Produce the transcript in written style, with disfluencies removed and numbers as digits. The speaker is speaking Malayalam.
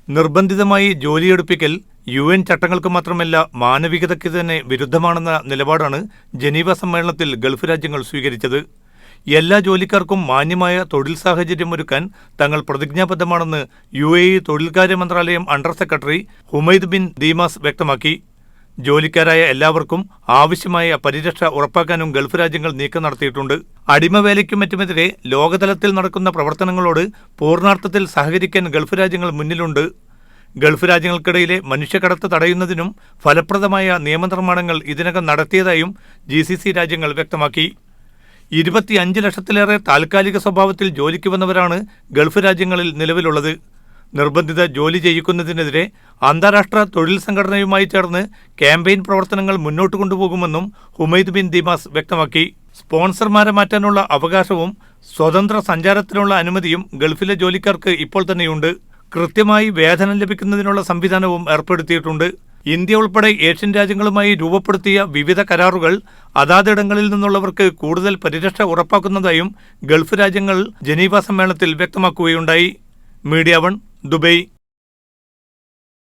നിർബന്ധിതമായി ജോലിയെടുപ്പിക്കൽ UN ചട്ടങ്ങൾക്ക് മാത്രമല്ല മാനവികതയ്ക്ക് തന്നെ വിരുദ്ധമാണെന്ന നിലപാടാണ് ജനീവ സമ്മേളനത്തിൽ ഗൾഫ് രാജ്യങ്ങൾ സ്വീകരിച്ചത്. എല്ലാ ജോലിക്കാർക്കും മാന്യമായ തൊഴിൽ സാഹചര്യം ഒരുക്കാൻ തങ്ങൾ പ്രതിജ്ഞാബദ്ധമാണെന്ന് UAE തൊഴിൽകാര്യ മന്ത്രാലയം അണ്ടർ സെക്രട്ടറി ഹുമൈദ് ബിൻ ദീമാസ് വ്യക്തമാക്കി. ജോലിക്കാരായ എല്ലാവർക്കും ആവശ്യമായ പരിരക്ഷ ഉറപ്പാക്കാനും ഗൾഫ് രാജ്യങ്ങൾ നീക്കം നടത്തിയിട്ടുണ്ട്. അടിമവേലയ്ക്കും മറ്റുമെതിരെ ലോകതലത്തിൽ നടക്കുന്ന പ്രവർത്തനങ്ങളോട് പൂർണ്ണാർത്ഥത്തിൽ സഹകരിക്കാൻ ഗൾഫ് രാജ്യങ്ങൾ മുന്നിലുണ്ട്. ഗൾഫ് രാജ്യങ്ങൾക്കിടയിലെ മനുഷ്യക്കടത്ത് തടയുന്നതിനും ഫലപ്രദമായ നിയമനിർമ്മാണങ്ങൾ ഇതിനകം നടത്തിയതായും GCC രാജ്യങ്ങൾ വ്യക്തമാക്കി. 25 ലക്ഷത്തിലേറെ താൽക്കാലിക സ്വഭാവത്തിൽ ജോലിക്ക് വന്നവരാണ് ഗൾഫ് രാജ്യങ്ങളിൽ നിലവിലുള്ളത്. നിർബന്ധിത ജോലി ചെയ്യിക്കുന്നതിനെതിരെ അന്താരാഷ്ട്ര തൊഴിൽ സംഘടനയുമായി ചേർന്ന് ക്യാമ്പയിൻ പ്രവർത്തനങ്ങൾ മുന്നോട്ട് കൊണ്ടുപോകുമെന്നും ഹുമൈദ് ബിൻ ദീമാസ് വ്യക്തമാക്കി. സ്പോൺസർമാരെ മാറ്റാനുള്ള അവകാശവും സ്വതന്ത്ര സഞ്ചാരത്തിനുള്ള അനുമതിയും ഗൾഫിലെ ജോലിക്കാർക്ക് ഇപ്പോൾ തന്നെയുണ്ട്. കൃത്യമായി വേതനം ലഭിക്കുന്നതിനുള്ള സംവിധാനവും ഏർപ്പെടുത്തിയിട്ടുണ്ട്. ഇന്ത്യ ഉൾപ്പെടെ ഏഷ്യൻ രാജ്യങ്ങളുമായി രൂപപ്പെടുത്തിയ വിവിധ കരാറുകൾ അതാതിടങ്ങളിൽ നിന്നുള്ളവർക്ക് കൂടുതൽ പരിരക്ഷ ഉറപ്പാക്കുന്നതായും ഗൾഫ് രാജ്യങ്ങൾ ജനീവ സമ്മേളനത്തിൽ വ്യക്തമാക്കുകയുണ്ടായി. Media 1 Dubai.